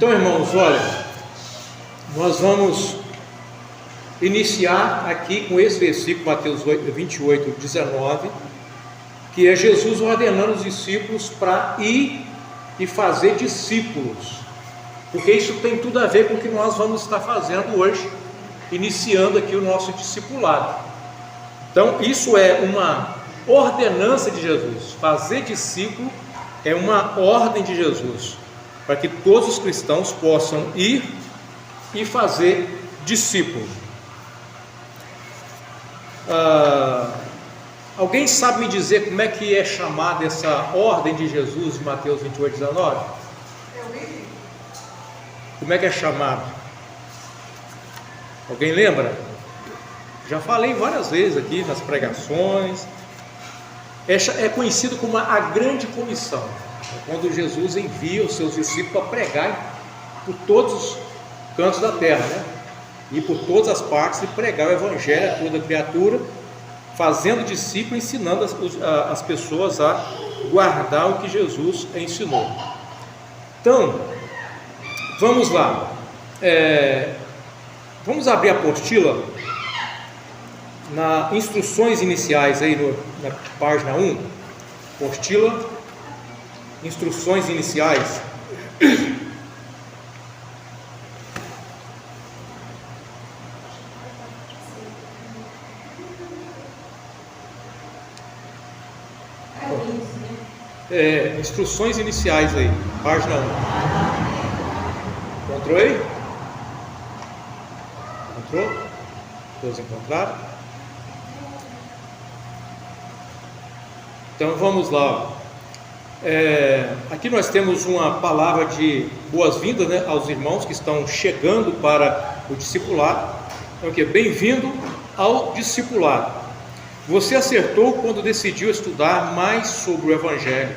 Então, irmãos, olha, nós vamos iniciar aqui com esse versículo, Mateus 28, 19, que é Jesus ordenando os discípulos para ir e fazer discípulos, porque isso tem tudo a ver com o que nós vamos estar fazendo hoje, iniciando aqui o nosso discipulado. Então, isso é uma ordenança de Jesus. Fazer discípulo é uma ordem de Jesus, para que todos os cristãos possam ir e fazer discípulo. Alguém sabe me dizer como é que é chamada essa ordem de Jesus de Mateus 28, 19? Como é que é chamado? Alguém lembra? Já falei várias vezes aqui nas pregações. É conhecido como a grande comissão, quando Jesus envia os seus discípulos para pregar por todos os cantos da terra, né? E por todas as partes, e pregar o evangelho a toda criatura, fazendo discípulos, ensinando as pessoas a guardar o que Jesus ensinou. Então, vamos lá. Vamos abrir a apostila nas instruções iniciais aí na página 1. Apostila, instruções iniciais. Instruções iniciais aí, página 1. Encontrou aí? Encontrou? Todos encontraram? Então vamos lá. Aqui nós temos uma palavra de boas-vindas, né, aos irmãos que estão chegando para o discipulado. Então, aqui, bem-vindo ao discipulado. Você acertou quando decidiu estudar mais sobre o Evangelho.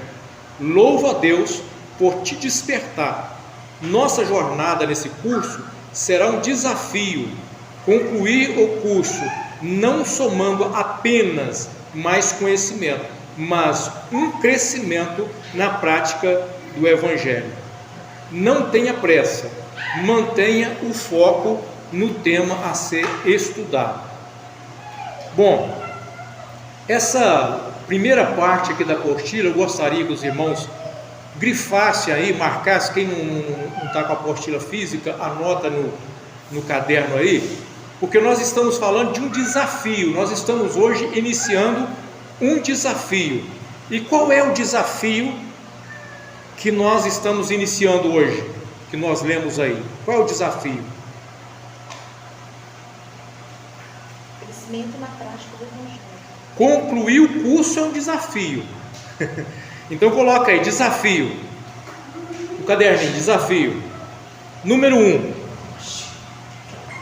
Louvo a Deus por te despertar. Nossa jornada nesse curso será um desafio. Concluir o curso não somando apenas mais conhecimento, mas um crescimento na prática do Evangelho. Não tenha pressa, mantenha o foco no tema a ser estudado. Bom, essa primeira parte aqui da apostila, eu gostaria que os irmãos grifassem aí, marcassem. Quem não está com a apostila física, anota no caderno aí, porque nós estamos falando de um desafio. Nós estamos hoje iniciando um desafio. E qual é o desafio que nós estamos iniciando hoje, que nós lemos aí? Qual é o desafio? Crescimento na prática do Evangelho. Concluir o curso é um desafio. Então coloca aí, desafio. O caderninho, desafio. Número 1.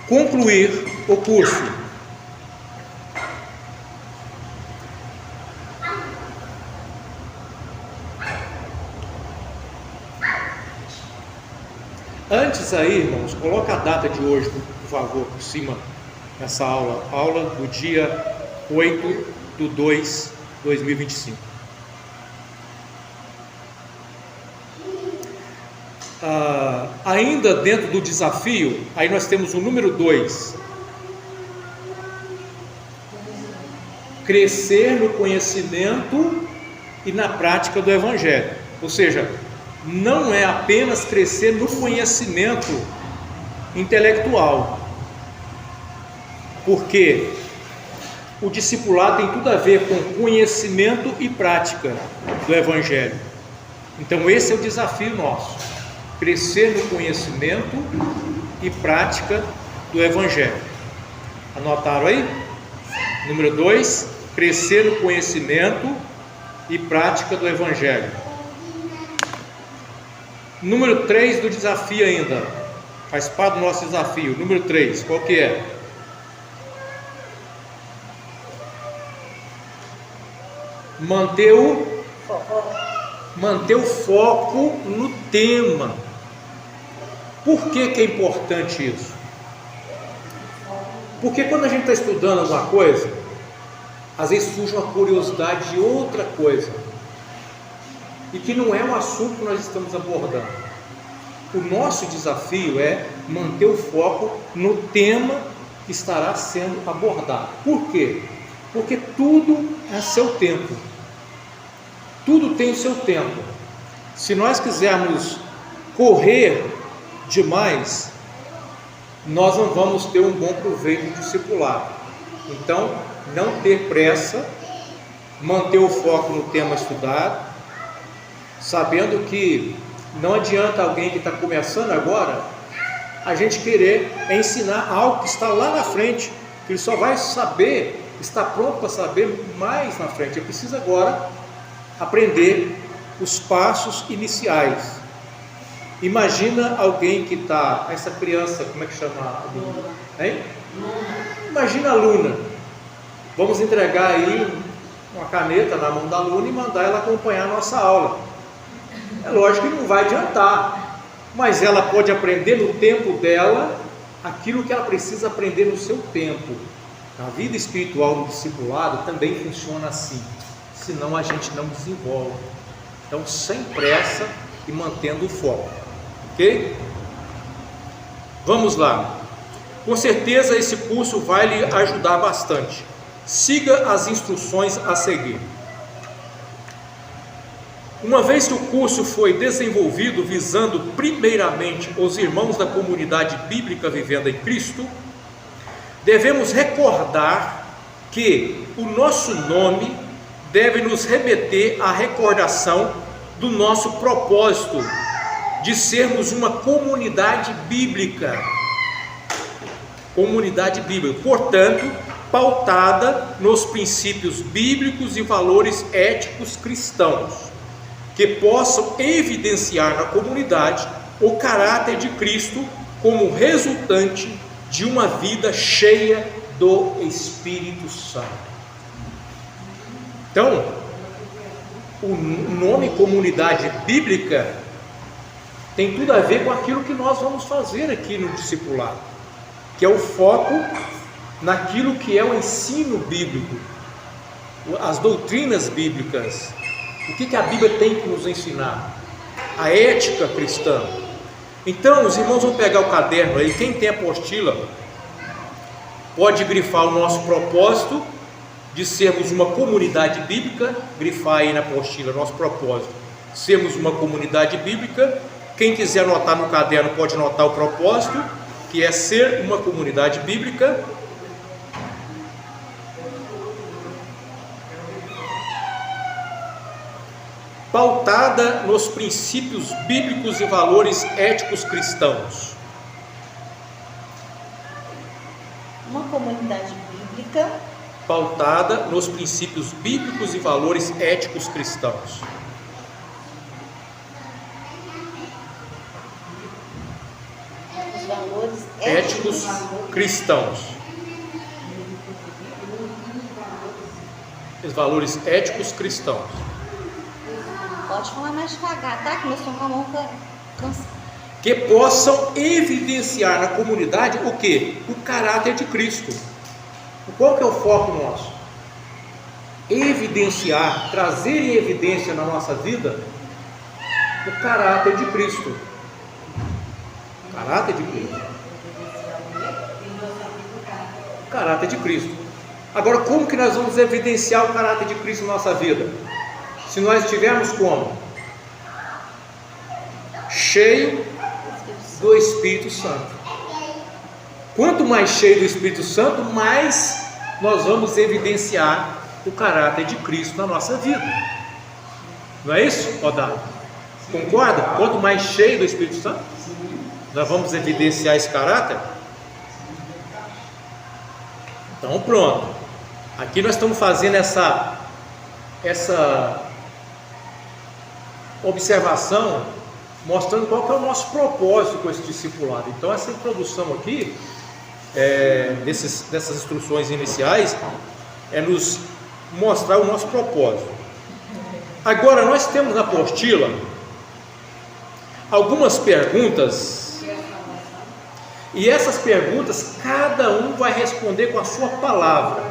Concluir o curso. Antes aí, irmãos, coloca a data de hoje, por favor, por cima, nessa aula do dia 8/2/2025. Ainda dentro do desafio, aí nós temos o número 2. Crescer no conhecimento e na prática do Evangelho. Ou seja, não é apenas crescer no conhecimento intelectual, porque o discipulado tem tudo a ver com conhecimento e prática do Evangelho. Então esse é o desafio nosso, crescer no conhecimento e prática do Evangelho. Anotaram aí? Número 2, crescer no conhecimento e prática do Evangelho. Número 3 do desafio ainda, faz parte do nosso desafio. Número 3, qual que é? Manter o foco no tema. Por que é importante isso? Porque quando a gente está estudando alguma coisa, às vezes surge uma curiosidade de outra coisa, e que não é o assunto que nós estamos abordando. O nosso desafio é manter o foco no tema que estará sendo abordado. Por quê? Porque tudo é seu tempo. Tudo tem o seu tempo. Se nós quisermos correr demais, nós não vamos ter um bom proveito do discipulado. Então, não ter pressa, manter o foco no tema estudado, sabendo que não adianta alguém que está começando agora, a gente querer ensinar algo que está lá na frente, que ele só vai saber, está pronto para saber mais na frente. Ele precisa agora aprender os passos iniciais. Imagina alguém que está, essa criança, como é que chama a Luna? Hein? Imagina a Luna. Vamos entregar aí uma caneta na mão da Luna e mandar ela acompanhar a nossa aula. É lógico que não vai adiantar, mas ela pode aprender no tempo dela aquilo que ela precisa aprender no seu tempo. A vida espiritual do discipulado também funciona assim, senão a gente não desenvolve. Então, sem pressa e mantendo o foco, ok? Vamos lá. Com certeza esse curso vai lhe ajudar bastante. Siga as instruções a seguir. Uma vez que o curso foi desenvolvido visando primeiramente os irmãos da comunidade bíblica vivendo em Cristo, devemos recordar que o nosso nome deve nos remeter à recordação do nosso propósito de sermos uma comunidade bíblica. Comunidade bíblica, portanto, pautada nos princípios bíblicos e valores éticos cristãos, que possam evidenciar na comunidade o caráter de Cristo como resultante de uma vida cheia do Espírito Santo. Então, o nome comunidade bíblica tem tudo a ver com aquilo que nós vamos fazer aqui no discipulado, que é o foco naquilo que é o ensino bíblico, as doutrinas bíblicas. O que a Bíblia tem que nos ensinar? A ética cristã. Então, os irmãos vão pegar o caderno aí, quem tem apostila, pode grifar o nosso propósito de sermos uma comunidade bíblica, grifar aí na apostila, nosso propósito, sermos uma comunidade bíblica. Quem quiser anotar no caderno pode anotar o propósito, que é ser uma comunidade bíblica. Pautada nos princípios bíblicos e valores éticos cristãos. Uma comunidade bíblica Pautada nos princípios bíblicos e valores éticos cristãos. Os valores Éticos cristãos. Os valores éticos cristãos. Pode falar mais devagar, tá? Que meu som com a mão cansa. Que possam evidenciar na comunidade o quê? O caráter de Cristo. Qual que é o foco nosso? Evidenciar, trazer em evidência na nossa vida o caráter de Cristo. O caráter de Cristo. O caráter de Cristo. Agora, como que nós vamos evidenciar o caráter de Cristo na nossa vida? Se nós estivermos como? Cheio do Espírito Santo. Quanto mais cheio do Espírito Santo, mais nós vamos evidenciar o caráter de Cristo na nossa vida. Não é isso, Odado? Concorda? Quanto mais cheio do Espírito Santo, nós vamos evidenciar esse caráter. Então pronto. Aqui nós estamos fazendo essa observação, mostrando qual que é o nosso propósito com esse discipulado. Então essa introdução aqui, dessas instruções iniciais, é nos mostrar o nosso propósito. Agora nós temos na apostila algumas perguntas, e essas perguntas cada um vai responder com a sua palavra.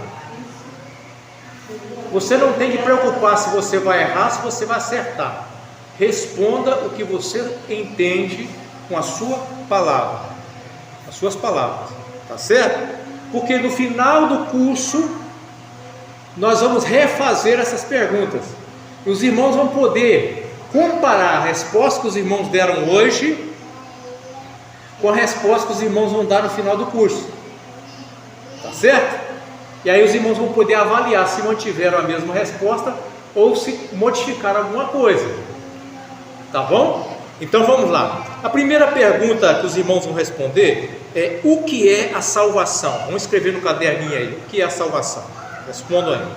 Você não tem que preocupar se você vai errar, se você vai acertar. Responda o que você entende com a sua palavra, as suas palavras, tá certo? Porque no final do curso nós vamos refazer essas perguntas. E os irmãos vão poder comparar a resposta que os irmãos deram hoje com a resposta que os irmãos vão dar no final do curso, tá certo? E aí os irmãos vão poder avaliar se mantiveram a mesma resposta ou se modificaram alguma coisa, tá bom? Então vamos lá. A primeira pergunta que os irmãos vão responder é: o que é a salvação? Vamos escrever no caderninho aí, o que é a salvação? Respondam aí.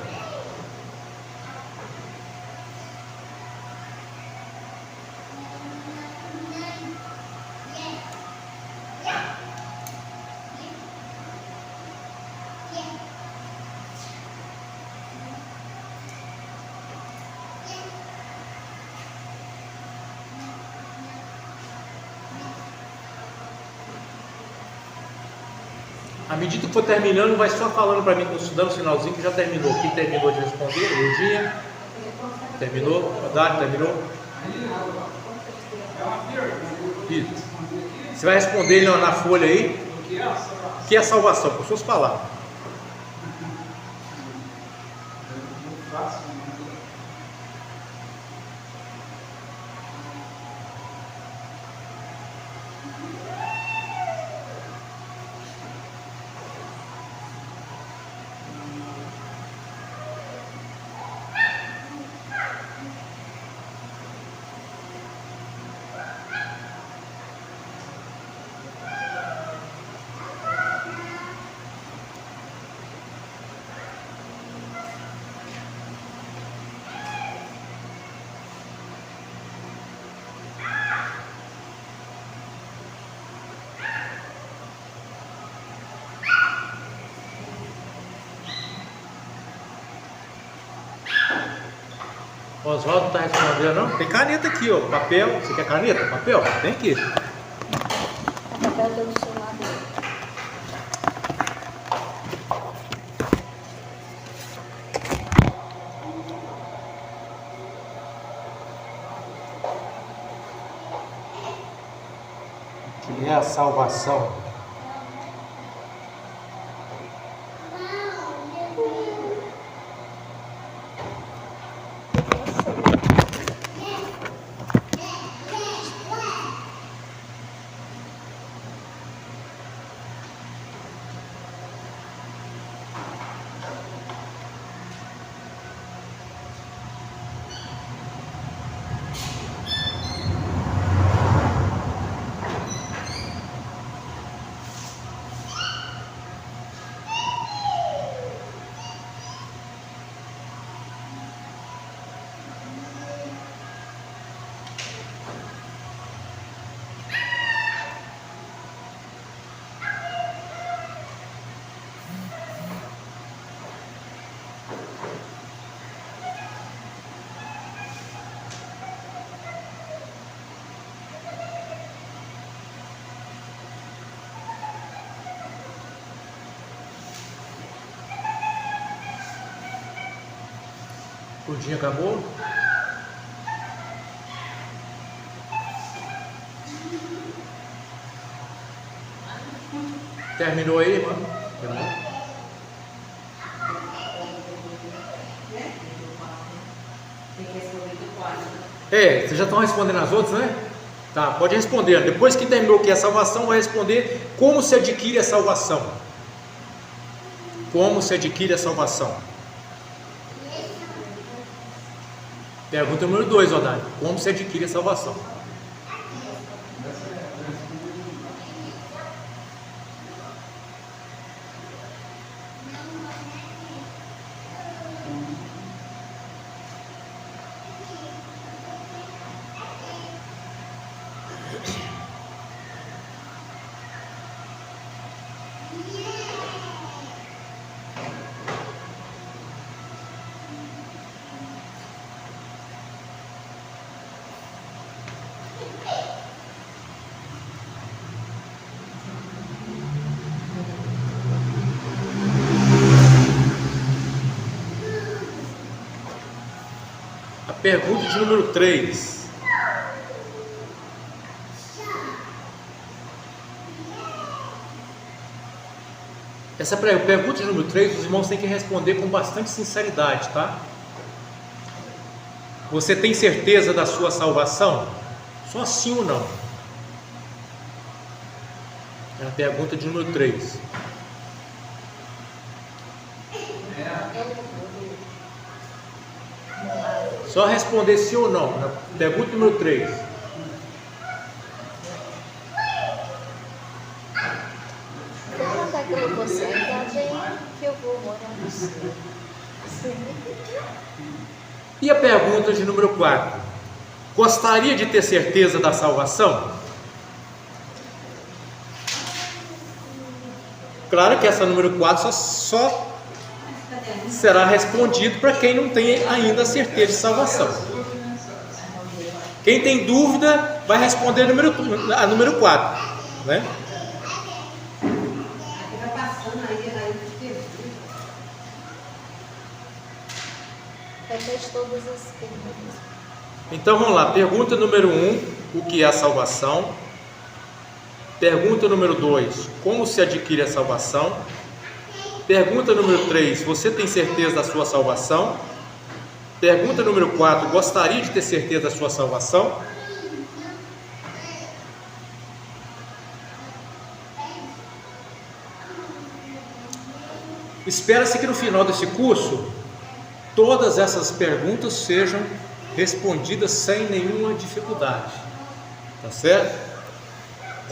À medida que for terminando, vai só falando para mim, estudando o finalzinho que já terminou. Quem terminou de responder? Lurdinha? Terminou? Rodário, terminou? Isso. Você vai responder na folha aí. O que é a salvação? Com suas palavras. Oswaldo não está respondendo não? Tem caneta aqui, ó, papel. Você quer caneta? Papel? Tem aqui. O papel do celular dele. O que é a salvação? O dia acabou? Terminou aí, mano? Terminou? Vocês já estão respondendo as outras, né? Tá, pode responder. Depois que terminou o que é salvação, vai responder como se adquire a salvação. Como se adquire a salvação? Pergunta número 2, Odário. Como se adquire a salvação? Pergunta de número 3. Essa pergunta de número 3, os irmãos têm que responder com bastante sinceridade, tá? Você tem certeza da sua salvação? Só sim ou não? É a pergunta de número 3. Só responder sim ou não. Na pergunta número 3. Quando é que eu vou sentar, que eu vou morar no céu? E a pergunta de número 4. Gostaria de ter certeza da salvação? Claro que essa número 4 só será respondido para quem não tem ainda a certeza de salvação. Quem tem dúvida vai responder a número 4, né? Repete todas as perguntas. Então vamos lá, pergunta número 1, o que é a salvação? Pergunta número 2, como se adquire a salvação? Pergunta número 3, você tem certeza da sua salvação? Pergunta número 4, gostaria de ter certeza da sua salvação? Espera-se que no final desse curso, todas essas perguntas sejam respondidas sem nenhuma dificuldade, tá certo?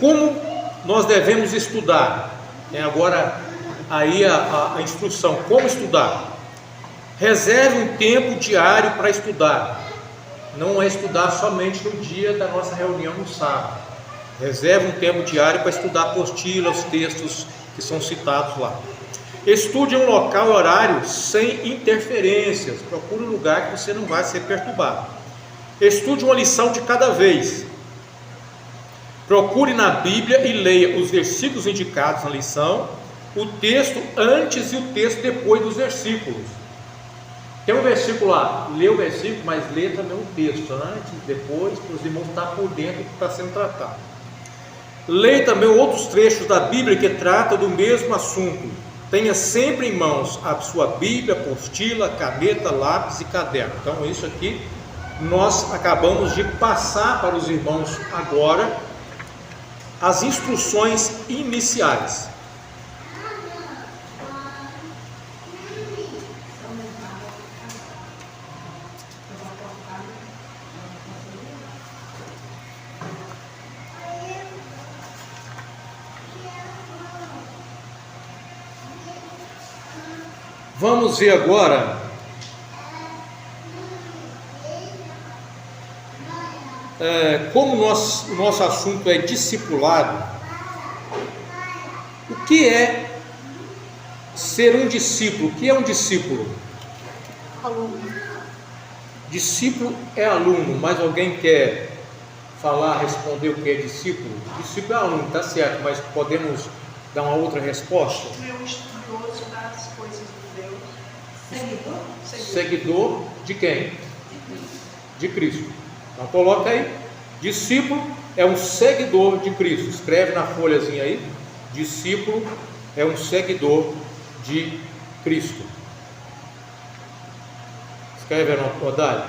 Como nós devemos estudar? Agora aí a instrução, como estudar? Reserve um tempo diário para estudar, não é estudar somente no dia da nossa reunião no sábado. Reserve um tempo diário para estudar a apostila, os textos que são citados lá. Estude em um local e horário sem interferências. Procure um lugar que você não vai ser perturbado. Estude uma lição de cada vez. Procure na Bíblia e leia os versículos indicados na lição, o texto antes e o texto depois dos versículos. Tem um versículo lá, lê o versículo, mas lê também o texto antes e depois, para os irmãos estar por dentro do que está sendo tratado. Leia também outros trechos da Bíblia que tratam do mesmo assunto. Tenha sempre em mãos a sua Bíblia, apostila, caneta, lápis e caderno. Então isso aqui nós acabamos de passar para os irmãos agora as instruções iniciais. Vamos ver agora como o nosso assunto é discipulado. O que é ser um discípulo? O que é um discípulo? Aluno. Discípulo é aluno, mas alguém quer falar, responder o que é discípulo? Discípulo é aluno, tá certo, mas podemos dar uma outra resposta? Um estudioso das coisas de Deus. Seguidor? Seguidor de quem? De Cristo. Então coloca aí, discípulo é um seguidor de Cristo. Escreve na folhazinha aí, discípulo é um seguidor de Cristo. Escreve aí na Odália,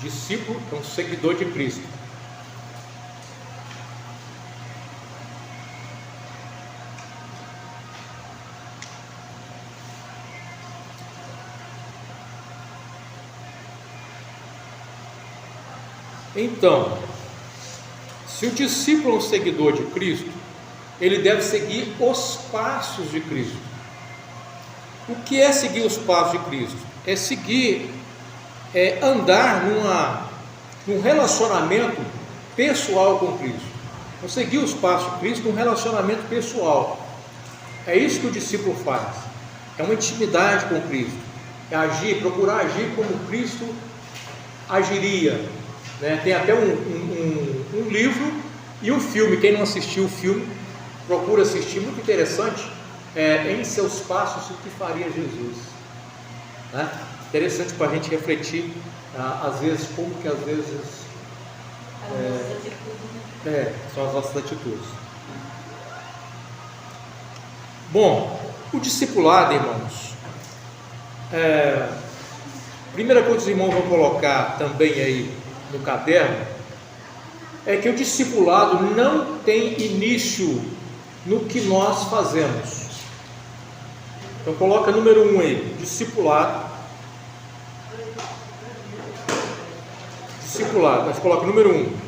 discípulo é um seguidor de Cristo. Então, se o discípulo é um seguidor de Cristo, ele deve seguir os passos de Cristo. O que é seguir os passos de Cristo? É seguir, andar num relacionamento pessoal com Cristo. Então, seguir os passos de Cristo num relacionamento pessoal. É isso que o discípulo faz. É uma intimidade com Cristo. É agir, procurar agir como Cristo agiria. Tem até um livro e um filme. Quem não assistiu o filme, procura assistir, muito interessante. Em seus passos, o que faria Jesus? Interessante para a gente refletir, às vezes, como que às vezes são as nossas atitudes. Bom, O discipulado, irmãos, primeira coisa que os irmãos vão colocar também aí no caderno, é que o discipulado não tem início no que nós fazemos. Então coloca número 1 aí, discipulado. Discipulado, mas coloca número 1.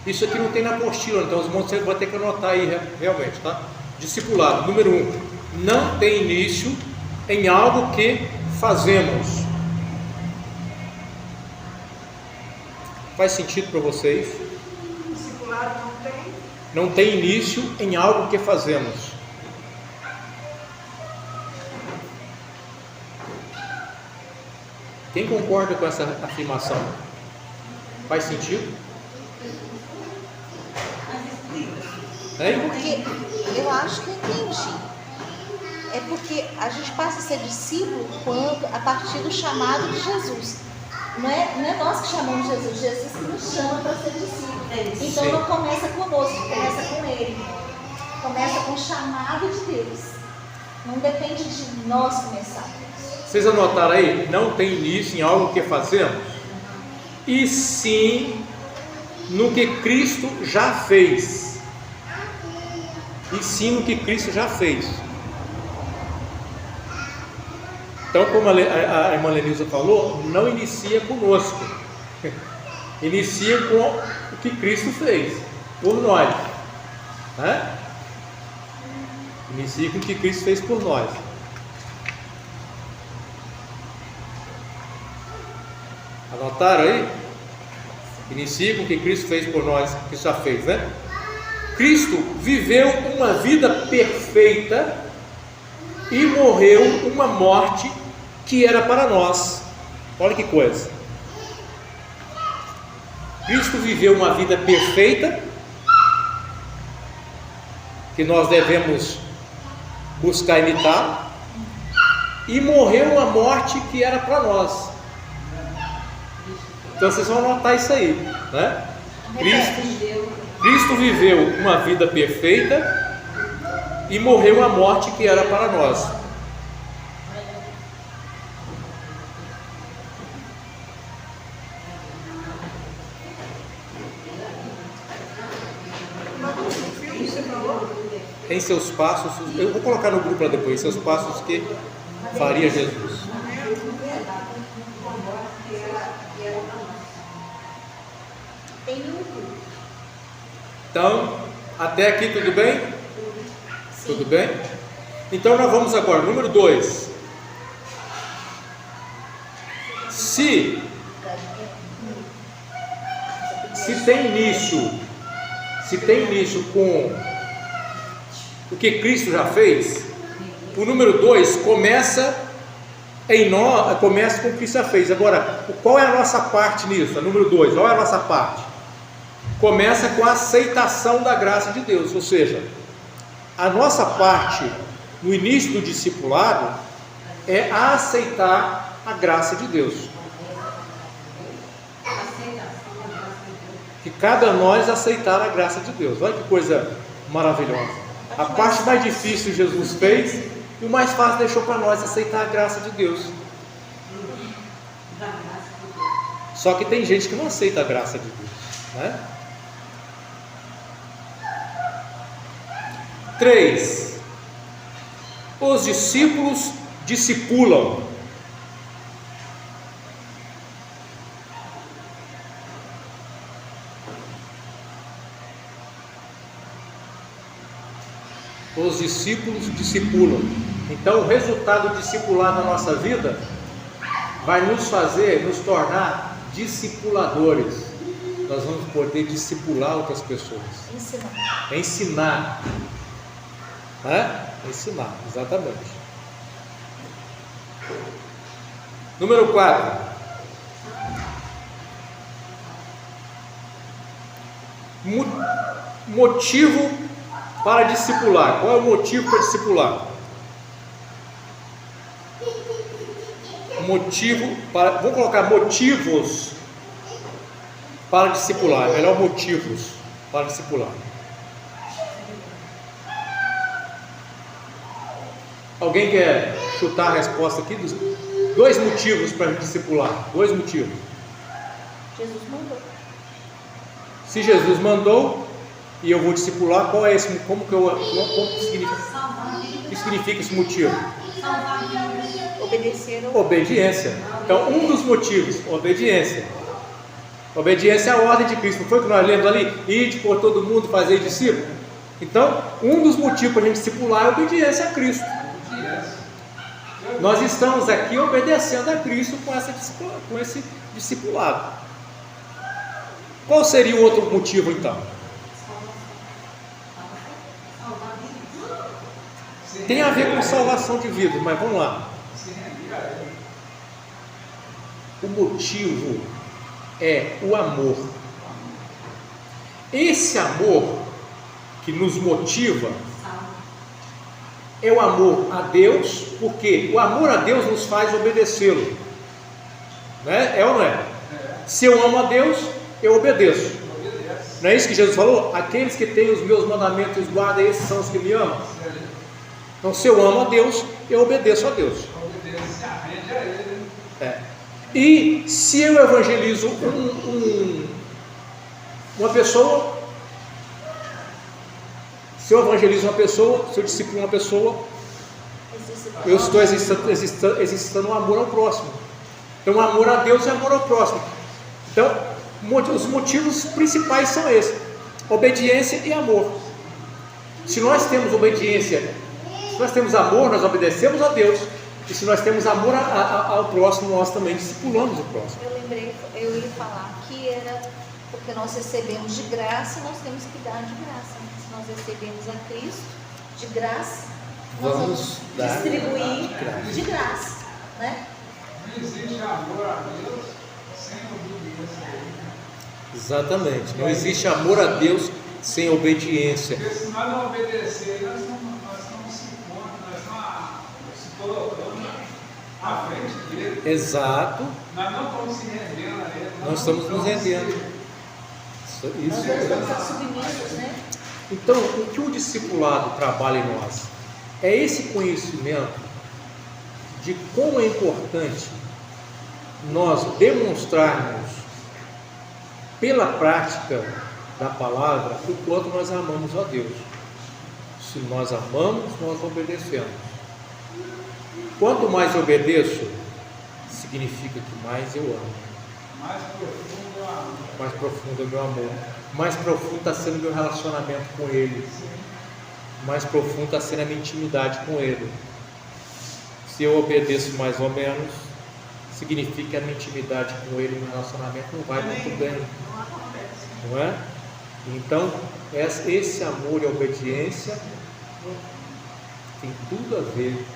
Isso aqui não tem na apostila, então os irmãos vão ter que anotar aí realmente, tá? Discipulado, número 1. Não tem início em algo que fazemos. Faz sentido para vocês? Discipulado Não tem início em algo que fazemos. Quem concorda com essa afirmação? Faz sentido? Hein? Porque eu acho que eu entendi. É porque a gente passa a ser discípulo a partir do chamado de Jesus. Não é nós que chamamos Jesus, Jesus que nos chama para ser discípulo. Então Sim. não começa conosco, começa com Ele. Começa com o chamado de Deus. Não depende de nós começarmos. Vocês anotaram aí? Não tem início em algo que fazemos, e sim no que Cristo já fez. E sim no que Cristo já fez. Então, como a irmã Lenilza falou, não inicia conosco, inicia com o que Cristo fez por nós, né? Inicia com o que Cristo fez por nós. Anotaram aí? Inicia com o que Cristo fez por nós, que já fez, né? Cristo viveu uma vida perfeita e morreu uma morte que era para nós. Olha que coisa. Cristo viveu uma vida perfeita, que nós devemos buscar imitar, e morreu uma morte que era para nós. Então vocês vão anotar isso aí, né? Cristo viveu uma vida perfeita e morreu a morte que era para nós. Em seus passos, eu vou colocar no grupo lá depois, seus passos que faria Jesus. Então, até aqui tudo bem? Tudo bem? Então nós vamos agora, número 2. Se tem início com o que Cristo já fez, o número 2 começa em nós, começa com o que Cristo já fez. Agora, qual é a nossa parte nisso? A número 2, qual é a nossa parte? Começa com a aceitação da graça de Deus, ou seja, a nossa parte no início do discipulado é aceitar a graça de Deus. Que cada nós aceitar a graça de Deus. Olha que coisa maravilhosa. A parte mais difícil Jesus fez, e o mais fácil deixou para nós aceitar a graça de Deus. Só que tem gente que não aceita a graça de Deus, né? 3. Os discípulos discipulam. Os discípulos discipulam. Então, o resultado do discipulado na nossa vida vai nos tornar discipuladores. Nós vamos poder discipular outras pessoas. Ensinar. Ensinar, exatamente. Número 4. Motivo para discipular. Qual é o motivo para discipular? Vamos colocar motivos para discipular, melhor, motivos para discipular. Alguém quer chutar a resposta aqui? Dois motivos para discipular. Dois motivos. Jesus mandou. Se Jesus mandou e eu vou discipular, qual é esse? Como que significa esse motivo? Obedeceram. Obediência. Então, um dos motivos, obediência. Obediência à ordem de Cristo. Não foi o que nós lemos ali? Ide por todo mundo, fazer discípulo. Então, um dos motivos para a gente discipular é a obediência a Cristo. Nós estamos aqui obedecendo a Cristo com esse discipulado. Qual seria o outro motivo então? Tem a ver com salvação de vidas, mas vamos lá. O motivo é o amor. Esse amor que nos motiva é o amor a Deus, porque o amor a Deus nos faz obedecê-lo, né? É ou não é? Se eu amo a Deus, eu obedeço. Não é isso que Jesus falou? Aqueles que têm os meus mandamentos guardam, esses são os que me amam. Então, se eu amo a Deus, eu obedeço a Deus. E se eu evangelizo uma pessoa, se eu evangelizo uma pessoa, se eu disciplino uma pessoa, eu estou exercitando o amor ao próximo. Então, o amor a Deus é amor ao próximo. Então, os motivos principais são esses: obediência e amor. Se nós temos obediência, se nós temos amor, nós obedecemos a Deus. E se nós temos amor ao próximo, nós também discipulamos o próximo. Eu lembrei, eu ia falar que era porque nós recebemos de graça, nós temos que dar de graça. Se nós recebemos a Cristo de graça, nós vamos distribuir de graça, né? Não existe amor a Deus sem obediência. Exatamente. Não existe amor a Deus sem obediência. Porque se nós não obedecermos, nós estamos se colocando à frente dele. Exato. Nós não estamos se rendendo a ele. Nós estamos nos rendendo. Nós já estamos submissos, né? Então, o que o discipulado trabalha em nós é esse conhecimento de como é importante nós demonstrarmos pela prática da palavra o quanto nós amamos a Deus. Se nós amamos, nós obedecemos. Quanto mais eu obedeço, significa que mais eu amo. Mais profundo é o amor. Mais profundo é o meu amor. Mais profundo está sendo o meu relacionamento com Ele. Mais profundo está sendo a minha intimidade com Ele. Se eu obedeço mais ou menos, significa que a minha intimidade com Ele, meu relacionamento não vai muito bem. Não é? Então, esse amor e a obediência tem tudo a ver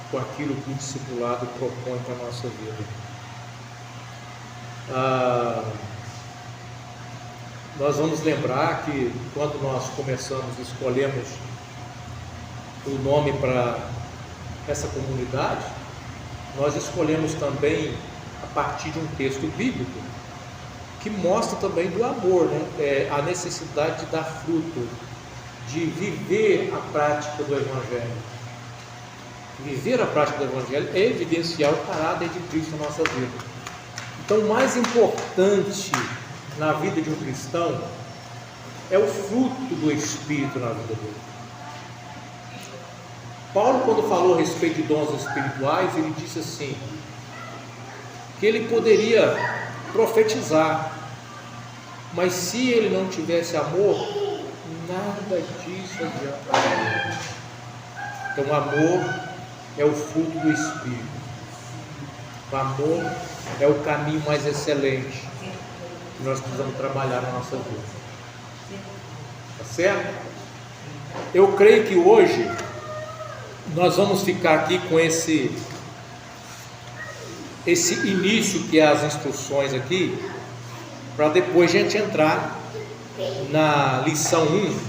com aquilo que o discipulado propõe para a nossa vida. Nós vamos lembrar que quando nós escolhemos o nome para essa comunidade, nós escolhemos também a partir de um texto bíblico que mostra também do amor, né? A necessidade de dar fruto, de viver a prática do Evangelho. Viver a prática do Evangelho é evidenciar o caráter de Cristo na nossa vida. Então, o mais importante na vida de um cristão é o fruto do Espírito na vida dele. Paulo, quando falou a respeito de dons espirituais, ele disse assim, que ele poderia profetizar, mas se ele não tivesse amor, nada disso adianta. Então, o amor é o fruto do Espírito. O amor é o caminho mais excelente que nós precisamos trabalhar na nossa vida. Tá certo? Eu creio que hoje nós vamos ficar aqui com esse início que é as instruções aqui, para depois a gente entrar na lição 1,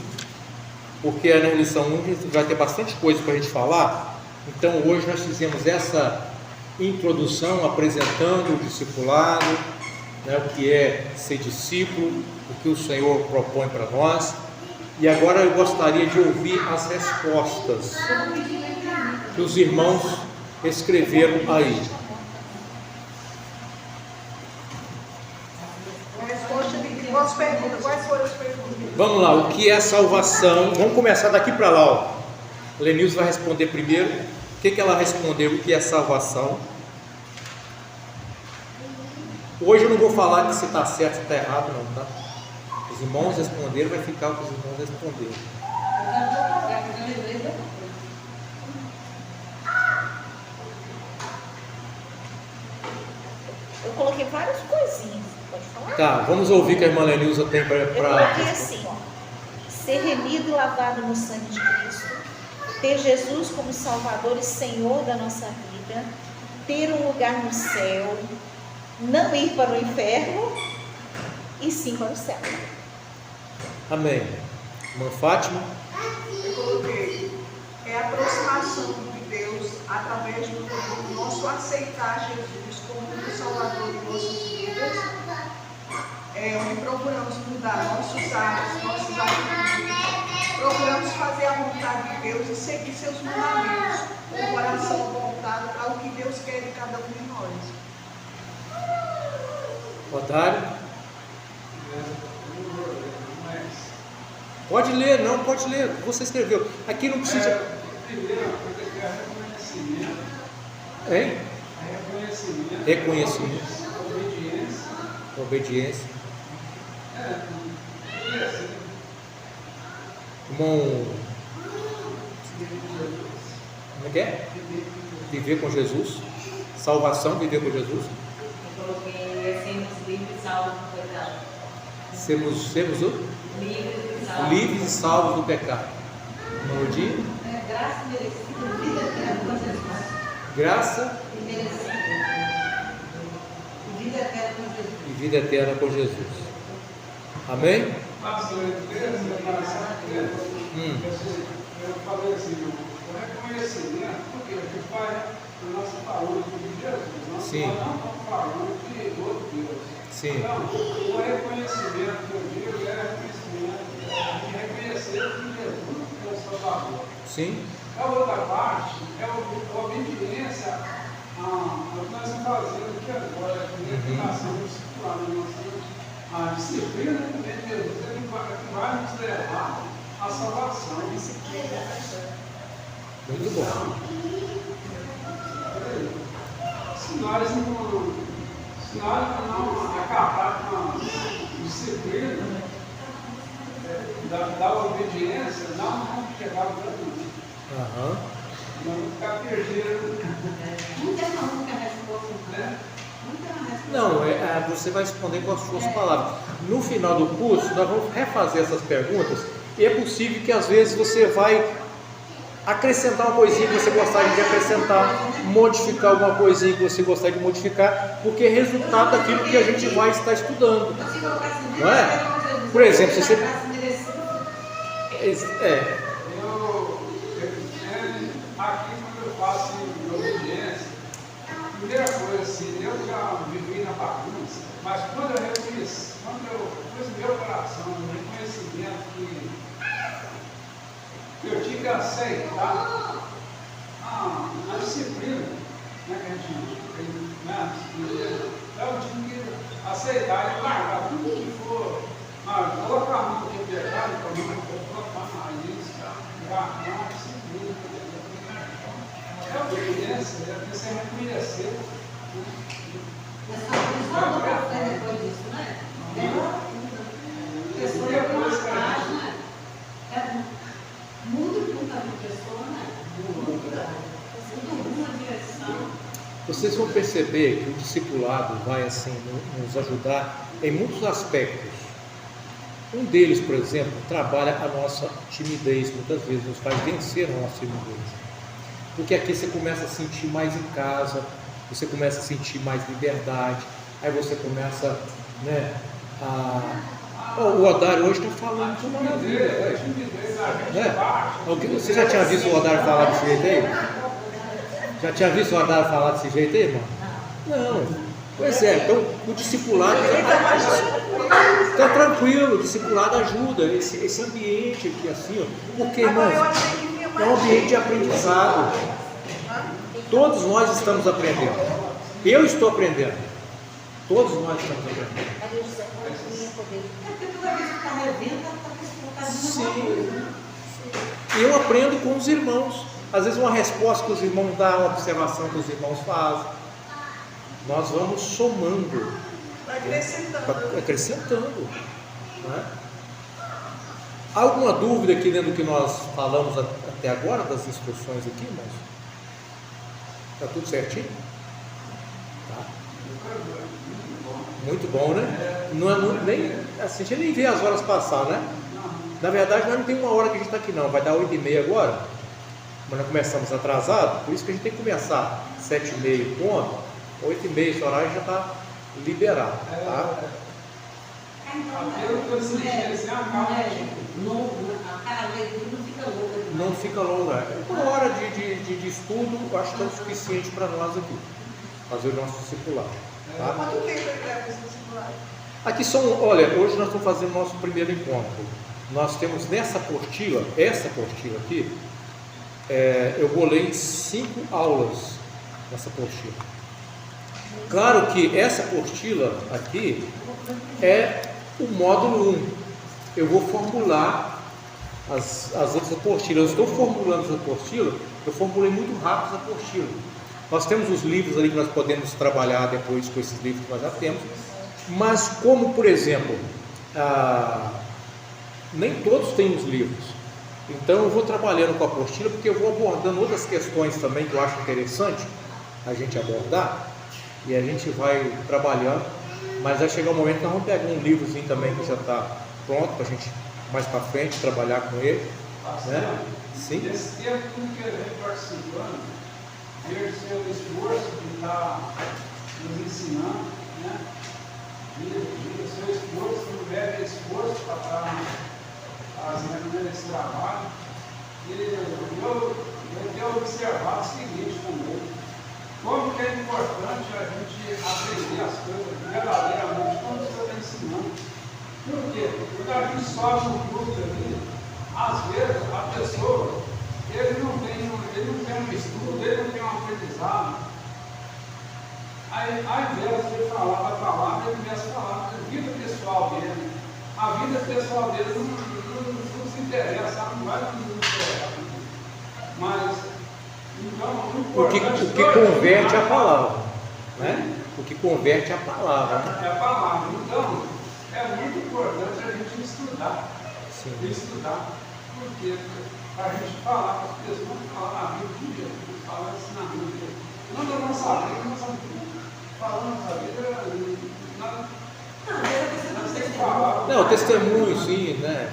porque na lição 1 a gente vai ter bastante coisa para a gente falar. Então hoje nós fizemos essa introdução apresentando o discipulado, né, o que é ser discípulo, o que o Senhor propõe para nós. E agora eu gostaria de ouvir as respostas que os irmãos escreveram aí. Quais perguntas? Quais foram as perguntas? Vamos lá, o que é salvação? Vamos começar daqui para lá. Ó. A Lenilson vai responder primeiro. O que ela respondeu? O que é salvação? Hoje eu não vou falar que se está certo ou está errado, não, tá? Os irmãos responderam, vai ficar o que os irmãos responderam. Eu coloquei várias coisinhas, pode falar? Tá, vamos ouvir o que a irmã Lenilza tem para. Eu coloquei assim, ó, ser remido e lavado no sangue de Cristo, ter Jesus como Salvador e Senhor da nossa vida, ter um lugar no céu, não ir para o inferno e sim para o céu. Amém. Irmã Fátima? Eu coloquei, é a aproximação de Deus através do nosso aceitar Jesus como o Salvador de nossas vidas, onde procuramos mudar nossos hábitos, nossas atitudes, procuramos fazer a vontade de Deus e seguir seus mandamentos, com o coração voltado para o que Deus quer de cada um de nós. Otário? Pode ler, não, pode ler. Você escreveu. Aqui não precisa. Primeiro, é reconhecimento. Hein? Reconhecimento. Reconhecimento. Obediência. Obediência. Obediência. Irmão. Como é que é? Viver com Jesus. Salvação, viver com Jesus. Eu coloquei sermos livres e salvos do pecado. Sermos o? Livres e salvos do pecado. Mordi. Graça merecida, vida eterna com Jesus. Graça E merecida. E vida eterna com Jesus. e vida eterna com Jesus. Amém? Pastor, eu falei assim, o reconhecimento, porque o Pai, a nossa falou de Jesus, Sim. nós não estamos falando de outro Deus. Sim. Então, o reconhecimento que eu digo é reconhecimento de reconhecer que Jesus é o Salvador. Sim. A outra parte é a obediência ao que nós estamos fazendo aqui agora, que nós estamos discipulando, a disciplina também de Jesus é que vai nos levar à salvação. Muito bom. Se nós não acabar com a disciplina da obediência, não vamos chegar ao caminho. Aham. Não vamos ficar perdidos. Não tem uma única resposta, Né? não tem uma resposta. Não, você vai responder com as suas palavras. No final do curso, nós vamos refazer essas perguntas e é possível que às vezes você vai acrescentar uma coisinha que você gostaria de acrescentar, modificar alguma coisinha que você gostaria de modificar, porque é resultado daquilo que a gente vai estar estudando. Não é? Por exemplo, se você... Aqui quando eu faço obediência, a primeira coisa assim, eu já vivi na bagunça, mas quando eu reconheci, quando eu pus no meu coração o reconhecimento que eu tinha que aceitar a disciplina, né, que a gente tem, né, eu tinha que aceitar e largar tudo que for, colocar a mão no pecado, colocar na raiz, largar a disciplina. É obediência, é você reconhecer. Mas só do café depois disso, não é? Pessoa é uma página, muda o ponto da pessoa, né? Muda uma direção. Vocês vão perceber que o discipulado vai assim nos ajudar em muitos aspectos. Um deles, por exemplo, trabalha a nossa timidez, muitas vezes nos faz vencer a nossa timidez. Porque aqui você começa a sentir mais em casa, você começa a sentir mais liberdade, aí você começa, né, o Odário hoje está falando de uma maravilha, né? Você já tinha visto o Odário falar desse jeito aí? Já tinha visto o Odário falar desse jeito aí, irmão? Não. Pois é, então o discipulado está tranquilo, o discipulado ajuda, esse ambiente aqui assim, ó, porque, irmãos, é um ambiente de aprendizado. Todos nós estamos aprendendo. Eu estou aprendendo. Todos nós estamos aprendendo. Maria José, não ia poder. Porque toda vez que está revendo, está fazendo uma coisa. E eu aprendo com os irmãos. Às vezes uma resposta que os irmãos dão, uma observação que os irmãos fazem. Nós vamos somando, Vai acrescentando. acrescentando. Né? Há alguma dúvida aqui dentro do que nós falamos até agora, das instruções aqui, irmãos? Está tudo certinho? Tá. Muito bom, né? Não é nem assim, a gente nem vê as horas passar, né? Na verdade, nós não tem uma hora que a gente está aqui não, vai dar 8h30 agora, mas nós começamos atrasado, por isso que a gente tem que começar 7h30 ponto, 8h30 esse horário já está liberado, tá? Pelo que eu senti, assim, acaba. A leitura não fica louca. Não fica longa. Uma hora de estudo, eu acho que é o suficiente para nós aqui, fazer o nosso discipulado. Tá? Quanto tempo ele leva esse discipulado? Aqui são, olha, hoje nós estamos fazendo o nosso primeiro encontro. Nós temos nessa apostila, essa apostila aqui, eu bolei 5 aulas nessa apostila. Claro que essa apostila aqui é o módulo 1. Eu vou formular as outras apostilas. Eu estou formulando as apostilas, eu formulei muito rápido as apostilas. Nós temos os livros ali que nós podemos trabalhar depois com esses livros que nós já temos, mas como, por exemplo, nem todos têm os livros, então eu vou trabalhando com a apostila, porque eu vou abordando outras questões também que eu acho interessante a gente abordar, e a gente vai trabalhando, mas vai chegar um momento que nós vamos pegar um livrozinho também que já está pronto para a gente mais para frente trabalhar com ele, né? Sim. Nesse tempo que a gente participando, ver seu esforço de estar nos ensinando, né? O seu esforço, não deve esforço para estar fazendo esse trabalho. E eu tenho observado o seguinte também, como que é importante a gente aprender as coisas verdadeiramente quando você está ensinando. Por quê? Quando a gente sobe no grupo ali, às vezes a pessoa, ele não tem um estudo, ele não tem um aprendizado. Aí, ao invés de falar da palavra, ele começa a falar da vida pessoal dele. A vida pessoal dele não se interessa, não vai nos interessa. Mas, então, O que converte é a palavra, né? O que converte é a palavra, né? É a palavra. Então, é muito importante a gente estudar. Sim. Estudar. Porque a gente falar para as pessoas, falar na vida de Jesus, falar assim na vida de Jesus. Não da nossa vida, nós estamos falando nossa vida, nós temos que falar. Não, testemunho, sim, né?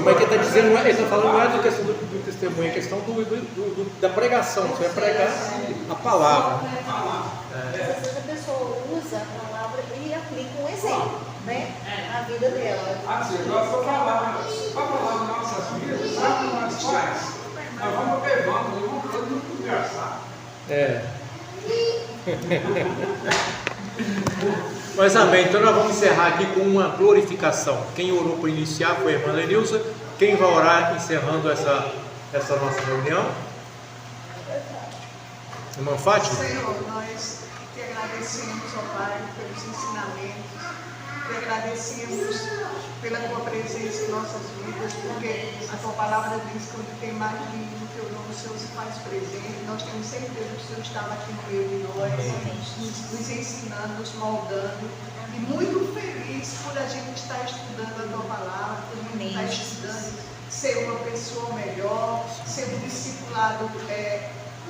Mas quem está dizendo, ele está falando não é da questão do testemunho, é questão da pregação. Você vai pregar a palavra. Às vezes a pessoa usa a palavra e aplica um exemplo, né? Na vida dela. Assim, nós vamos falar das nossas vidas, sabe o que nós faz? Nós vamos pegando, vamos conversar. Mas amém, então nós vamos encerrar aqui com uma glorificação. Quem orou para iniciar foi a irmã Lenilza. Quem vai orar encerrando essa nossa reunião? Irmã Fátima? Senhor, nós te agradecemos, ó Pai, pelos ensinamentos, te agradecemos pela tua presença em nossas vidas, porque a tua palavra diz que onde tem mais de um, o teu nome, o Senhor se faz presente. Nós temos certeza que o Senhor estava aqui no meio de nós, nos ensinando, nos moldando, e muito feliz por a gente estar estudando a tua palavra, por a gente estar estudando, ser uma pessoa melhor, ser um discipulado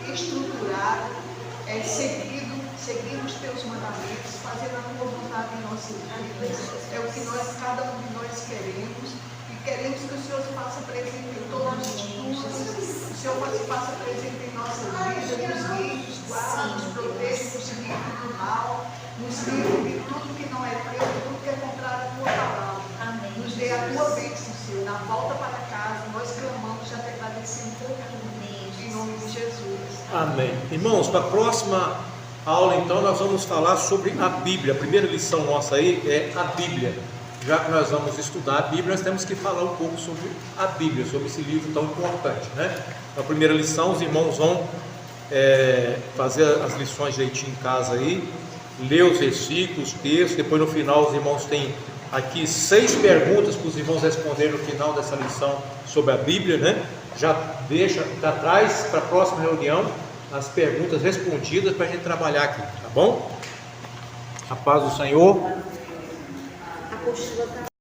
estruturado, seguir os teus mandamentos, fazer a tua vontade em nossas vidas. É o que cada um de nós queremos. E queremos que o Senhor se faça presente em todos os estudos, o Senhor se faça presente em nossas vidas, nos guie, nos guarde, nos proteja, nos livre do mal, nos livre de tudo que não é teu, de tudo que é contrário à tua palavra. Amém. Nos dê a tua bênção, Senhor. Na volta para casa, nós clamamos, já te agradecemos por tudo. Em nome de Jesus. Amém. Irmãos, para a próxima aula, então, nós vamos falar sobre a Bíblia. A primeira lição nossa aí é a Bíblia. Já que nós vamos estudar a Bíblia, nós temos que falar um pouco sobre a Bíblia, sobre esse livro tão importante, né? Na primeira lição, os irmãos vão fazer as lições direitinho em casa aí, ler os versículos, textos. Depois, no final, os irmãos têm aqui 6 perguntas para os irmãos responderem no final dessa lição sobre a Bíblia, né? Já traz para a próxima reunião as perguntas respondidas para a gente trabalhar aqui, tá bom? A paz do Senhor. A apostila está